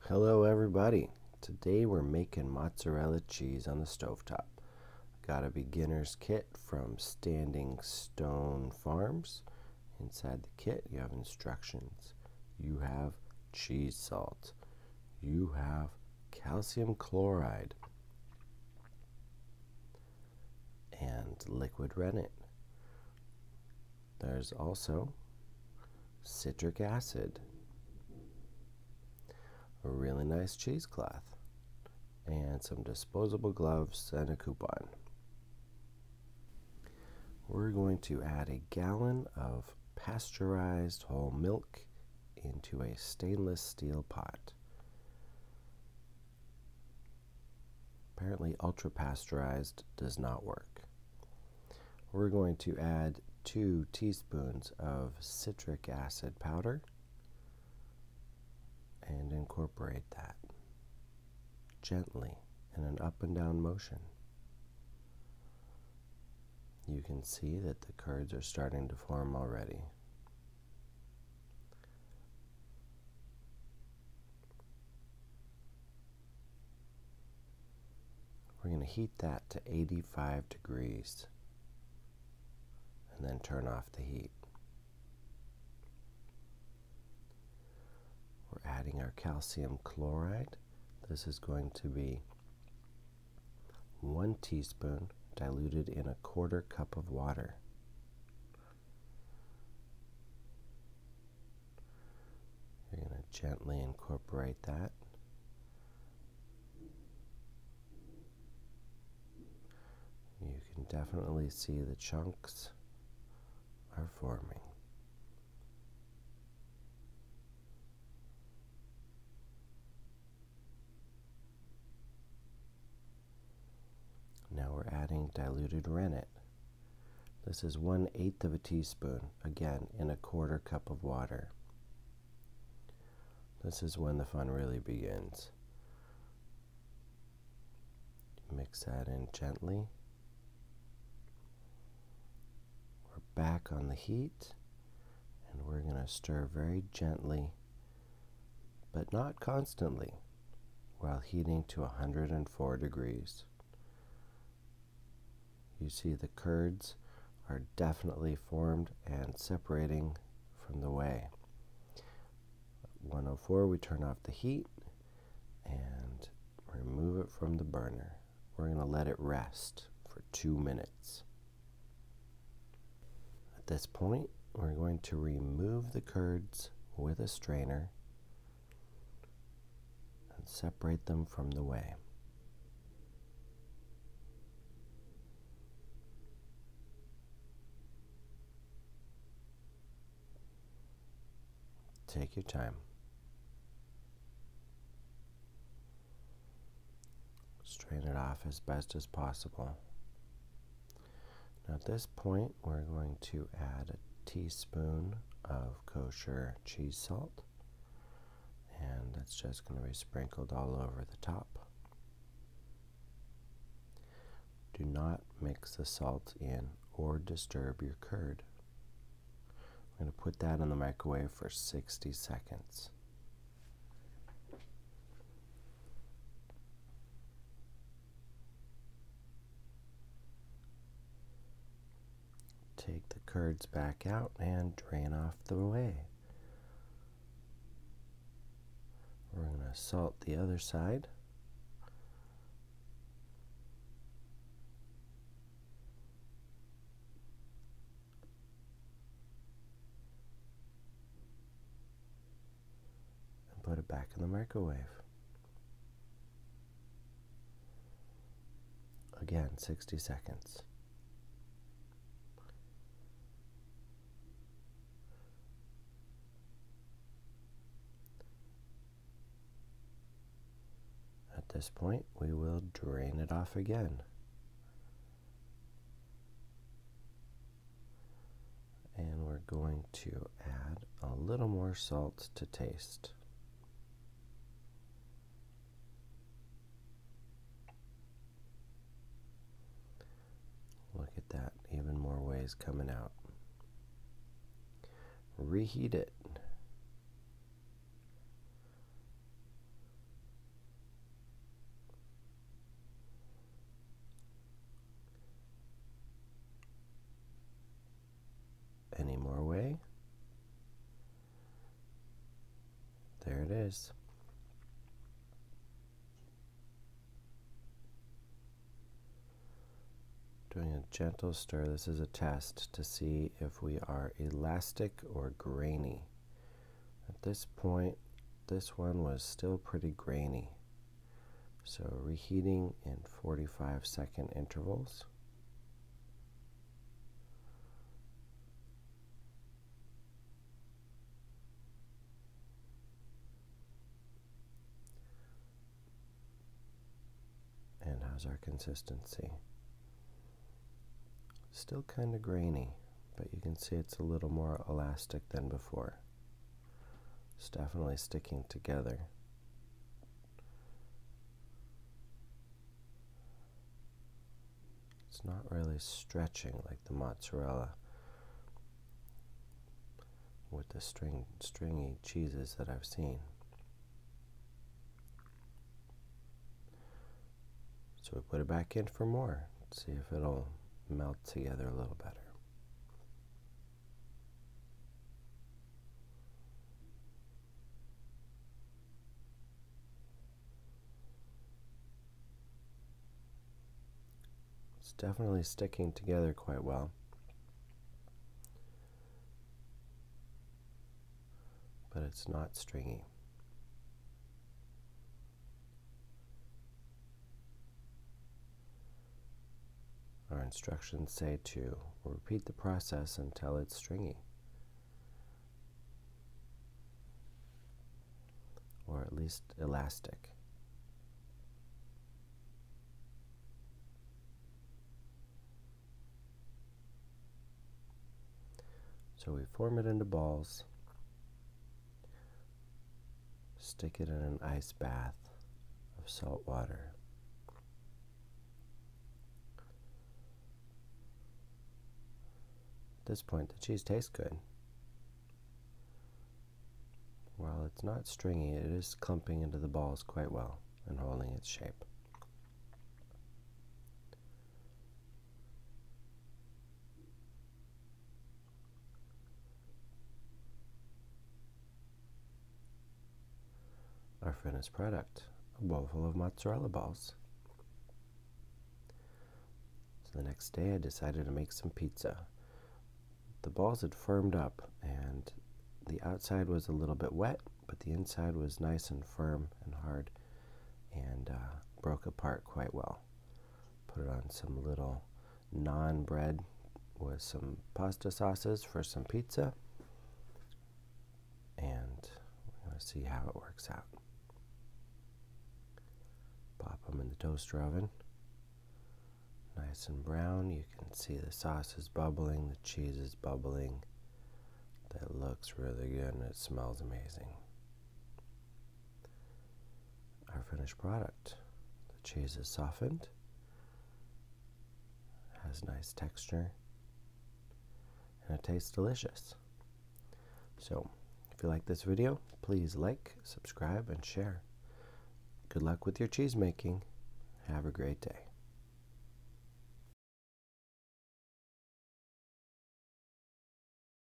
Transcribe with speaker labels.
Speaker 1: Hello everybody. Today we're making mozzarella cheese on the stovetop. Got a beginner's kit from Standing Stone Farms. Inside the kit you have instructions. You have cheese salt. You have calcium chloride and liquid rennet. There's also citric acid, a really nice cheesecloth, and some disposable gloves and a coupon. We're going to add a gallon of pasteurized whole milk into a stainless steel pot. Apparently ultra pasteurized does not work. We're going to add 2 teaspoons of citric acid powder and incorporate that gently in an up and down motion. You can see that the curds are starting to form already. We're going to heat that to 85 degrees and then turn off the heat. We're adding our calcium chloride. This is going to be 1 teaspoon diluted in a 1/4 cup of water. You're going to gently incorporate that. You can definitely see the chunks are forming. Now we're adding diluted rennet. This is 1/8 of a teaspoon, again in a 1/4 cup of water. This is when the fun really begins. Mix that in gently. We're back on the heat, and we're going to stir very gently, but not constantly, while heating to 104 degrees. You see the curds are definitely formed and separating from the whey. 104, we turn off the heat and remove it from the burner. We're going to let it rest for 2 minutes. At this point, we're going to remove the curds with a strainer and separate them from the whey. Take your time. Strain it off as best as possible. Now at this point, we're going to add a teaspoon of kosher cheese salt, and that's just going to be sprinkled all over the top. Do not mix the salt in or disturb your curd. I'm going to put that in the microwave for 60 seconds. Take the curds back out and drain off the whey. We're going to salt the other side. Put it back in the microwave. Again, 60 seconds. At this point, we will drain it off again. And we're going to add a little more salt to taste. Look at that, even more whey's coming out. Reheat it. is. Doing a gentle stir. This is a test to see if we are elastic or grainy. At this point, this one was still pretty grainy. So reheating in 45-second intervals. And how's our consistency? Still kind of grainy, but you can see it's a little more elastic than before. It's definitely sticking together. It's not really stretching like the mozzarella with the stringy cheeses that I've seen. So we put it back in for more. See if it'll melt together a little better. It's definitely sticking together quite well. But it's not stringy. Our instructions say to repeat the process until it's stringy, or at least elastic. So we form it into balls, stick it in an ice bath of salt water. At this point, the cheese tastes good. While it's not stringy, it is clumping into the balls quite well and holding its shape. Our finished product, a bowl full of mozzarella balls. So the next day I decided to make some pizza. The balls had firmed up and the outside was a little bit wet, but the inside was nice and firm and hard and broke apart quite well. Put it on some little naan bread with some pasta sauces for some pizza, and we're going to see how it works out. Pop them in the toaster oven. Nice and brown. You can see the sauce is bubbling, the cheese is bubbling. That looks really good and it smells amazing. Our finished product. The cheese is softened, has nice texture, and it tastes delicious. So, if you like this video, please like, subscribe, and share. Good luck with your cheese making. Have a great day.